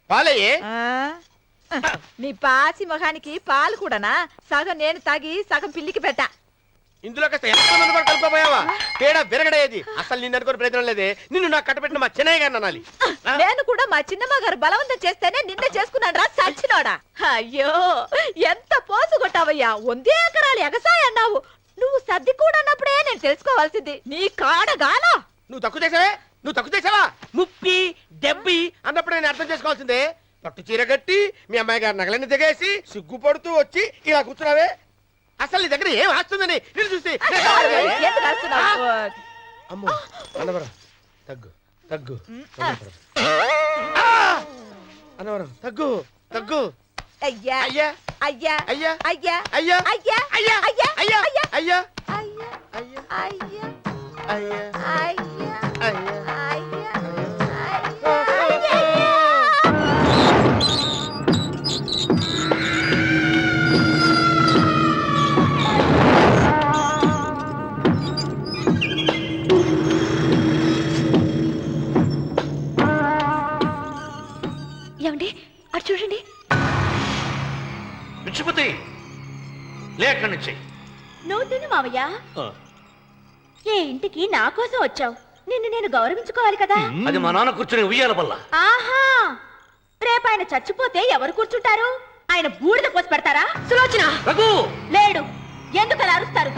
పాలయ్యే నీ పాసి మొహానికి పాలు కూడానా? సగం నేను తాగి సగం పిల్లికి పెట్టా. ఇందులో కాస్త ఎంతమంది కూడా కలుపుకోపోయావా? పేడ విరగడేది. అసలు నిన్ను అనుకుని ప్రయత్నం లేదే. నిన్ను నాకు కట్టబెట్టిన మా చిన్నయ్య గారిని అనాలి. నేను కూడా మా చిన్నమ్మ గారు బలవంతం చేస్తేనే నిన్న చేసుకున్నాను రా సచ్చినోడా. అయ్యో ఎంత పోసు కొట్టావయ్యా. 100 ఎకరాలు ఎగసాయ అన్నావు. నువ్వు సర్ది కూడా అన్నప్పుడే నేను తెలుసుకోవాల్సింది. నీ కాడగానా? నువ్వు తక్కువ చేసావా? ముప్పి దెబ్బి అన్నప్పుడు నేను అర్థం చేసుకోవాల్సిందే. పట్టు చీర కట్టి మీ అమ్మాయి గారి నగలన్నీ దిగేసి సిగ్గుపడుతూ వచ్చి ఇలా కూర్చున్నావే. అసలు నీ దగ్గర ఏం వస్తుందని నేను చూస్తే అమ్మో అన్నవరం తగ్గు తగ్గు అన్నవరం తగ్గు తగ్గు అయ్యా అయ్యా అయ్యా అయ్యా అయ్యా అయ్యా అయ్యా అయ్యా అయ్యా అయ్యా అయ్యా అయ్యా అయ్యా అయ్యా అయ్యా అయ్యా అయ్యా ఏమండి అటు చూడండి. పిచ్చిపోతే లే అక్కడి నుంచి. నువ్వు తిను మావయ్య. ఏ ఇంటికి నా కోసం వచ్చావు. నిన్ను నేను గౌరవించుకోవాలి కదా. అది మా నాన్న కూర్చుని ఉయ్యాల వల్ల. ఆహా రేపు ఆయన చచ్చిపోతే ఎవరు కూర్చుంటారు? ఆయన బూడిద పోసి పెడతారా? సులోచన రఘు లేడు. ఎందుకు అలా అరుస్తారు?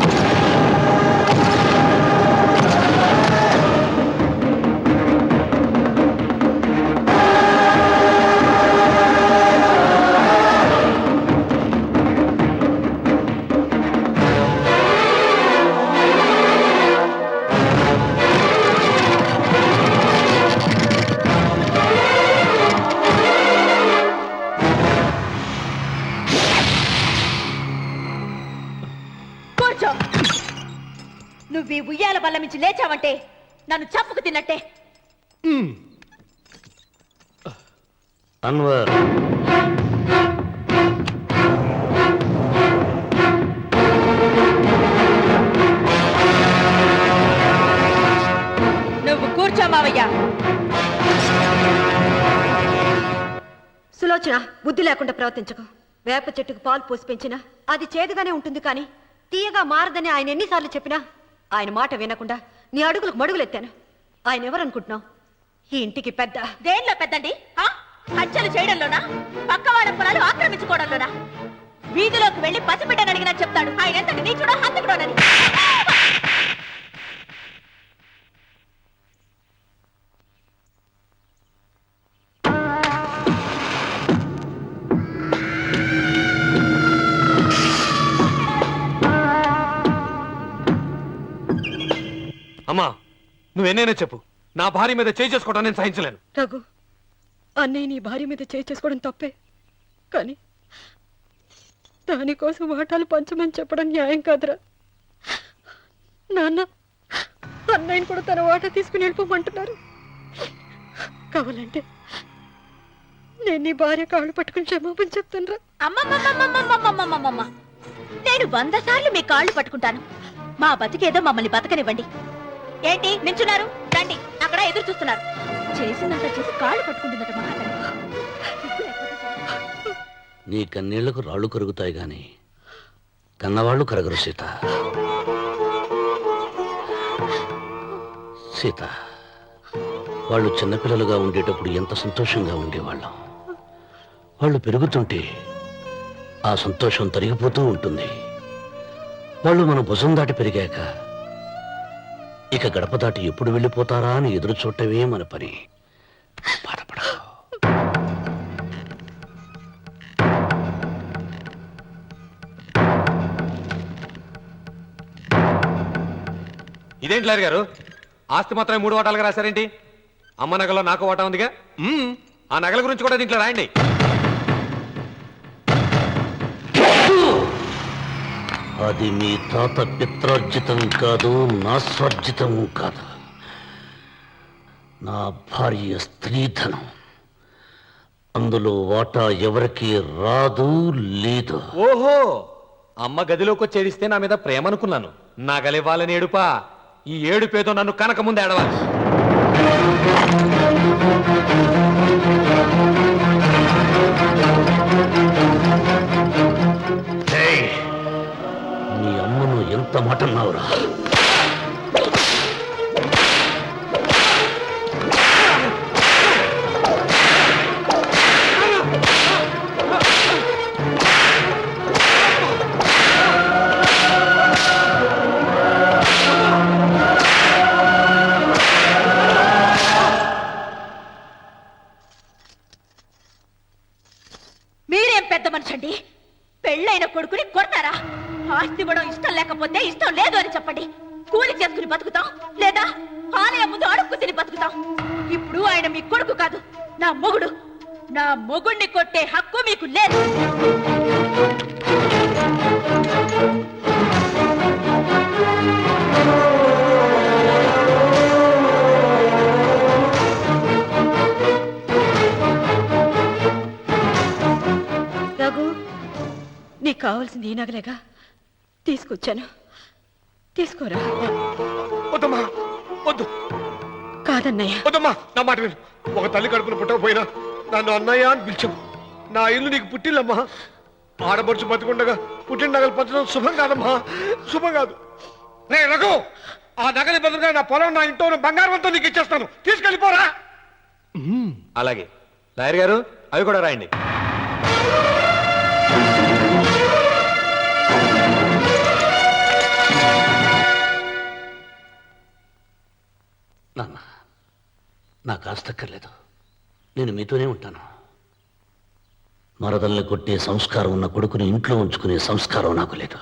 నువ్వు ఈ ఉయ్యాల బల్ల మించి లేచావంటే నన్ను చంపుకు తిన్నట్టే. అన్వర్ నువ్వు కూర్చో మావయ్య. సులోచన బుద్ధి లేకుండా ప్రవర్తించకు. వేప చెట్టుకు పాలు పోసి పెంచినా అది చేదుగానే ఉంటుంది కానీ తీయగా మారదని ఆయన ఎన్నిసార్లు చెప్పినా ఆయన మాట వినకుండా నీ అడుగులకు మడుగులెత్తాను. ఆయన ఎవరనుకుంటున్నావు? ఈ ఇంటికి పెద్ద. దేనిలో పెద్దండి? హత్యలు చేయడంలోనా? పక్కవాడ పొలాలు ఆక్రమించుకోవడంలోనా? వీధిలోకి వెళ్లి పసిబిడ్డని అడిగినా చెప్తాడు ఆయన ఎంతటి నీచుడో హంతకుడోనని. అమ్మా నువ్వెన్నైనా చెప్పు, నా భార్య మీద చేయి చేసుకోవడం నేను సహించలేను. రఘు, అన్నయ్య నీ భార్య మీద చేయి చేసుకోవడం తప్పే, కానీ దానికోసం వాటాలు పంచమని చెప్పడం న్యాయం కాదురా. నాన్న అన్నయ్యని కూడా తన వాటా తీసుకుని వెళ్ళిపోమంటున్నారు. కావాలంటే నేను నీ భార్య కాళ్ళు పట్టుకుని క్షమాపణ చెప్తాను రా. అమ్మమ్మమ్మమ్మమ్మమ్మమ్మమ్మమ్మ, నేను 100 సార్లు మీ కాళ్ళు పట్టుకుంటాను. మా బతికేదో మమ్మల్ని బతకనివ్వండి. ఏంటి నించున్నారు? రండి, అక్కడ ఎదురు చూస్తున్నారు. చేసినంత చేసి కాళ్ళు పట్టుకుంటుందట మహాతల్లి. నీ కన్నీళ్లకు రాళ్ళు కరుగుతాయి గాని కన్నవాళ్ళు కరగరు సీత. సీత, వాళ్ళు చిన్నపిల్లలుగా ఉండేటప్పుడు ఎంత సంతోషంగా ఉండేవాళ్ళం. వాళ్ళు పెరుగుతుంటే ఆ సంతోషం తరిగిపోతూ ఉంటుంది. వాళ్ళు మన భుజం దాటి పెరిగాక ఇక గడప దాటి ఎప్పుడు వెళ్ళిపోతారా అని ఎదురు చూడటమే మన పని. బాధపడ. ఇదేంటి లాయర్ గారు, ఆస్తి మాత్రమే 3 వాటాలుగా రాశారేంటి? అమ్మ నగలో నాకు వాటా ఉందిగా. ఆ నగల గురించి కూడా దీంట్లో రాయండి. అది మీ తాత పిత్రార్జితం కాదు, నా స్వార్జితం కాదు. నా భార్య స్త్రీధనం. అందులో వాటా ఎవరికి రాదు లేదు. ఓహో, అమ్మ గదిలోకి వచ్చేదిస్తే నా మీద ప్రేమ అనుకున్నాను. నగలివ్వాలని ఏడుపా. ఈ ఏడుపేదో నన్ను కనక ముందు ఏడవాలి. ఏయ్, నీ అమ్మను ఎంత మాట అన్నావురా? మీరేం పెద్ద మనిషి అండి? పెళ్ళైన కొడుకుని కొడతారా? ఆస్తి ఇవ్వడం ఇష్టం లేకపోతే ఇష్టం లేదు అని చెప్పండి. కూలి చేసుకుని బతుకుతాం, లేదా ఆలయం ముందు అడుక్కు తిని బతుకుతాం. ఇప్పుడు ఆయన మీ కొడుకు కాదు, నా మొగుడు. నా మొగుడిని కొట్టే హక్కు మీకు లేదు. రఘు, నీకు కావాల్సింది ఈ నగలేగా తీసుకొచ్చాను. తీసుకోరా. వద్దమ్మా, వద్దు. కాదన్నయ్య. వద్దమ్మా, నా మాట విను. ఒక తల్లి కడుపున పుట్టకపోయినా నన్ను అన్నయ్య అని పిలిచావు. నా ఇల్లు నీకు పుట్టిల్లమ్మా. ఆడపడుచు బతుకుండగా పుట్టిన నగలు పంచడం శుభం కాదమ్మా, శుభం కాదు. రే రఘు, ఆ నగలి బదులుగా నా పొలం, నా ఇంట్లో ఉన్న బంగారంతో నీకు ఇచ్చేస్తాను. తీసుకెళ్ళిపోరా. అలాగే లాయర్ గారు, అవి కూడా రాయండి. నాన్న, నాకు ఆస్తక్కర్లేదు. నేను మీతోనే ఉంటాను. మరదల్ని కొట్టే సంస్కారం ఉన్న కొడుకుని ఇంట్లో ఉంచుకునే సంస్కారం నాకు లేదు.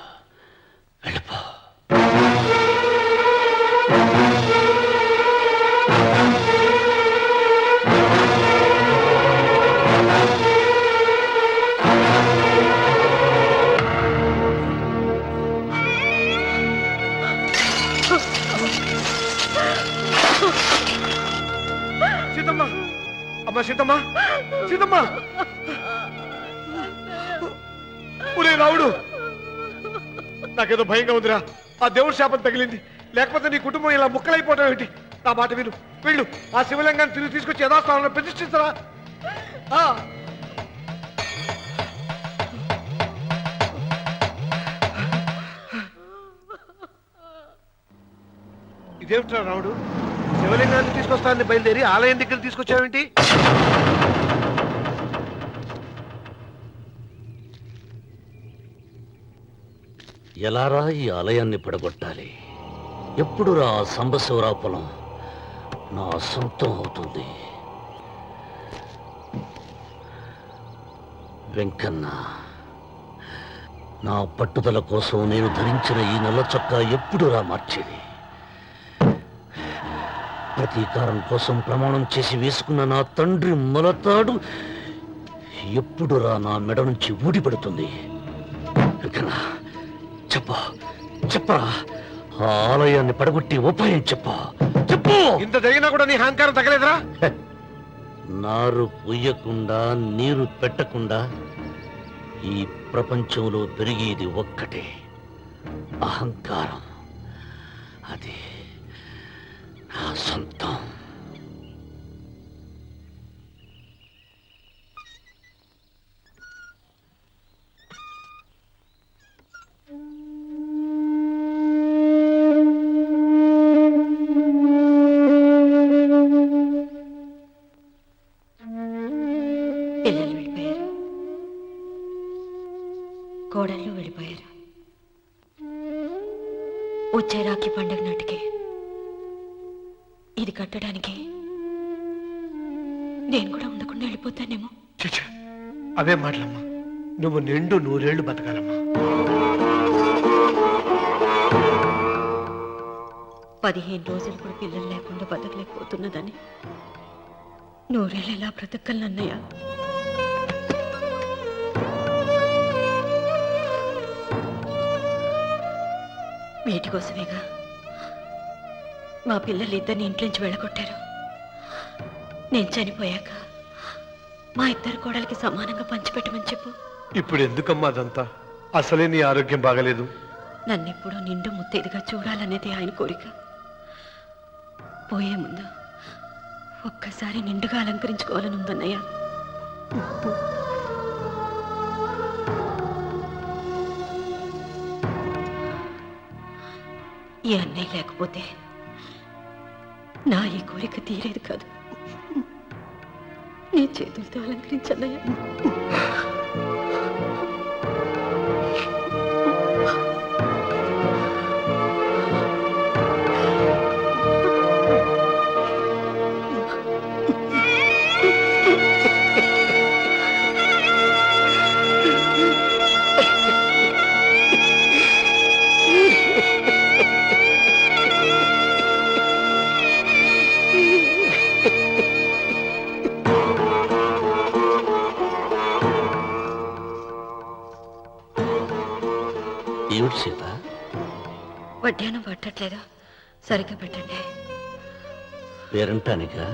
వెళ్ళిపో. సీతమ్మ, అమ్మ సీతమ్మ, సీతమ్మ. ఒరే రావుడు, నాకేదో భయంగా ఉందిరా. ఆ దేవుడి శాపం తగిలింది. లేకపోతే నీ కుటుంబం ఇలా ముక్కలైపోవటం ఏంటి? నా మాట విను, వెళ్ళు. ఆ శివలింగాన్ని తిరిగి తీసుకొచ్చి యథాస్థానంలో ప్రతిష్ఠించరా. ఇదేమిట్రా రావుడు, శివలింగాన్ని తీసుకొస్తానని బయలుదేరి ఆలయం దగ్గర తీసుకొచ్చావేంటి? ఎలారా ఈ ఆలయాన్ని పడగొట్టాలి? ఎప్పుడురా సంబశివరావు పొలం నా సొంతం అవుతుంది? వెంకన్న, నా పట్టుదల కోసం నేను ధరించిన ఈ నల్ల చొక్కా ఎప్పుడురా మార్చేది? ప్రతీకారం కోసం ప్రమాణం చేసి వేసుకున్న నా తండ్రి మొలతాడు ఎప్పుడురా నా మెడ నుంచి ఊడిపడుతుంది? వెంకన్న, చెప్పరా, ఆ ఆలయాన్ని పడగొట్టి ఉపాయం చెప్పు. ఇంత జరిగినా కూడా నీ అహంకారం తగ్గలేదురా? నారు పొయ్యకుండా నీరు పెట్టకుండా ఈ ప్రపంచంలో పెరిగేది ఒక్కటే, అహంకారం. అది నా సొంతం. పిల్లలు వెళ్ళిపోయారు, కోడళ్ళు వెళ్ళిపోయారు. వచ్చే రాఖీ పండుగ నాటికి ఇది కట్టడానికి నేను కూడా ఉండకుండా వెళ్ళిపోతానేమో. చిచ్చ, అవే మాటలమ్మా. నువ్వు నిండు 100 ఏళ్ళు బతకాలమ్మా. 15 రోజులు కూడా పిల్లలు లేకుండా బతకలేకపోతున్నదని 100 ఏళ్ళు ఎలా బ్రతకగలనన్నయ్య? వీటి కోసమేగా మా పిల్లలు ఇద్దరిని ఇంట్లోంచి వెళ్ళగొట్టారు. నేను చనిపోయాక మా ఇద్దరు కోడలికి సమానంగా పంచిపెట్టమని చెప్పు. ఇప్పుడు ఎందుకమ్మా అదంతా? అసలే నీ ఆరోగ్యం బాగలేదు. నన్నెప్పుడూ నిండు ముత్తైదుగా చూడాలనేది ఆయన కోరిక. పోయే ముందు ఒక్కసారి నిండుగా అలంకరించుకోవాలని ఉందన్నయ్య. ఈ అన్నయ్య లేకపోతే నా ఈ కోరిక తీరేది కాదు. నీ చేతులతో అలంకరించన్నయ్య. ఏమిటి సీత? వడ్డానం పట్టట్లేదు, సరిగ్గా పెట్టండి. పేరంటానికా?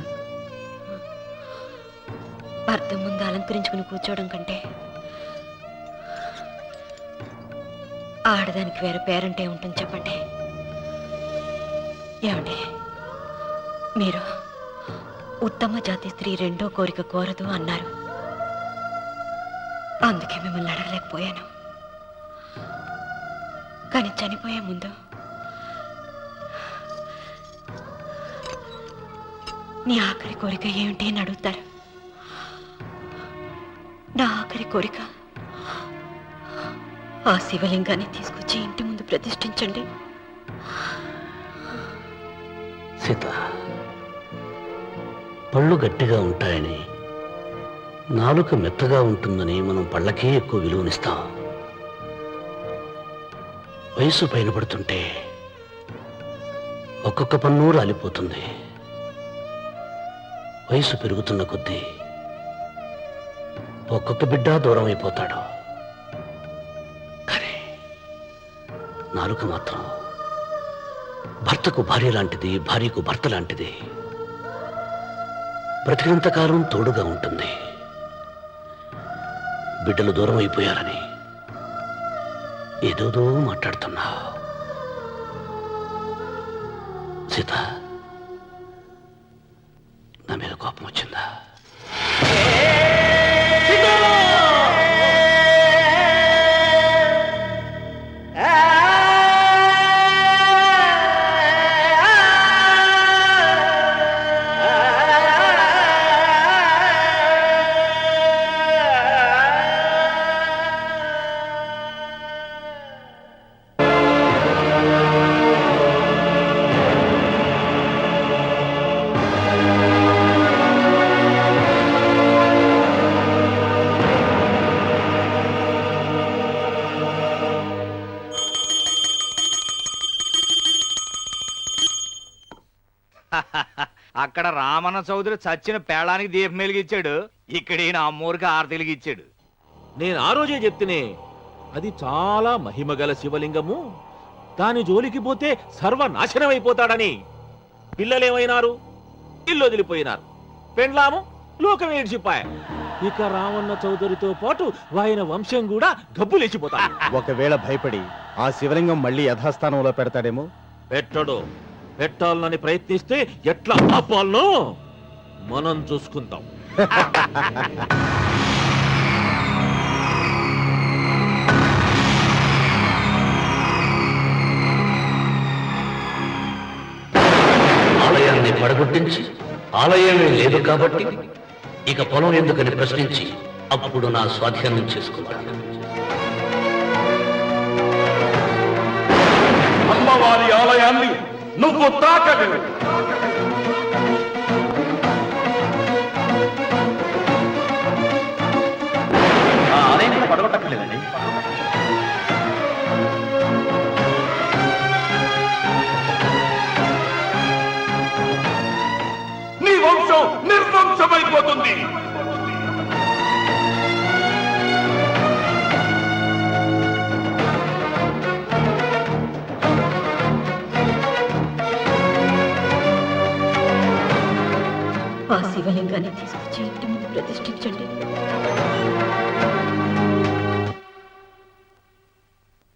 భర్త ముందు అలంకరించుకుని కూర్చోవడం కంటే ఆడదానికి వేరే పేరంటే ఉంటుంది చెప్పండి. ఏమండి, మీరు ఉత్తమ జాతి స్త్రీ రెండో కోరిక కోరదు అన్నారు. అందుకే మిమ్మల్ని అడగలేకపోయాను. కానీ చనిపోయే ముందు నీ ఆఖరి కోరిక ఏమిటి అని అడుగుతారు. నా ఆఖరి కోరిక ఆ శివలింగాన్ని తీసుకొచ్చి ఇంటి ముందు ప్రతిష్ఠించండి. సీత, పళ్ళు గట్టిగా ఉంటాయని, నాలుక మెత్తగా ఉంటుందని మనం పళ్ళకే ఎక్కువ విలువనిస్తాం. వయసు పైన పడుతుంటే ఒక్కొక్క పన్ను రాలిపోతుంది. వయసు పెరుగుతున్న కొద్దీ ఒక్కొక్క బిడ్డ దూరం అయిపోతాడు. కానీ నాలుక మాత్రం భర్తకు భార్య లాంటిది, భార్యకు భర్త లాంటిది. బ్రతికినంతకాలం తోడుగా ఉంటుంది. బిడ్డలు దూరం అయిపోయారని ఏదోదో మాట్లాడుతున్నా. సీత, నా మీద కోపం వచ్చిందా? అక్కడ రామన్న చౌదరి చచ్చిన పేళానికి దీపం వెలిగించాడు, ఇక్కడ ఈయన అమ్మూరికి ఆరతి వెలిగించాడు. నేను ఆ రోజే చెప్తేనే అది చాలా మహిమగల శివలింగము, దాని జోలికి పోతే సర్వనాశనం అయిపోతాడని. పిల్లలేమైనారు? ఇల్లు వదిలిపోయినారు. పెండ్లాము లోకం ఏడ్చిపాయ. ఇక రామన్న చౌదరితో పాటు ఆయన వంశం కూడా గబ్బులేచిపోతాడు. ఒకవేళ భయపడి ఆ శివలింగం మళ్ళీ యథాస్థానంలో పెడతాడేమో. పెట్టడు. పెట్టాలని ప్రయత్నిస్తే ఎట్లా ఆపాలనో మనం చూసుకుంటాం. ఆలయాన్ని పడగొట్టించి ఆలయమే లేదు కాబట్టి ఇక పొలం ఎందుకని ప్రశ్నించి అప్పుడు నా స్వాధీనం చేసుకున్నాను. అమ్మవారి ఆలయాన్ని నువ్వు తాకలేవు. ఆ ఆలయాన్ని పడగొట్టలేదండి. నీ వంశం నిర్వంశమైపోతుంది. ఆ శివలింగాన్ని తీసుకొచ్చి ఇంటి ముందు ప్రతిష్ఠించండి.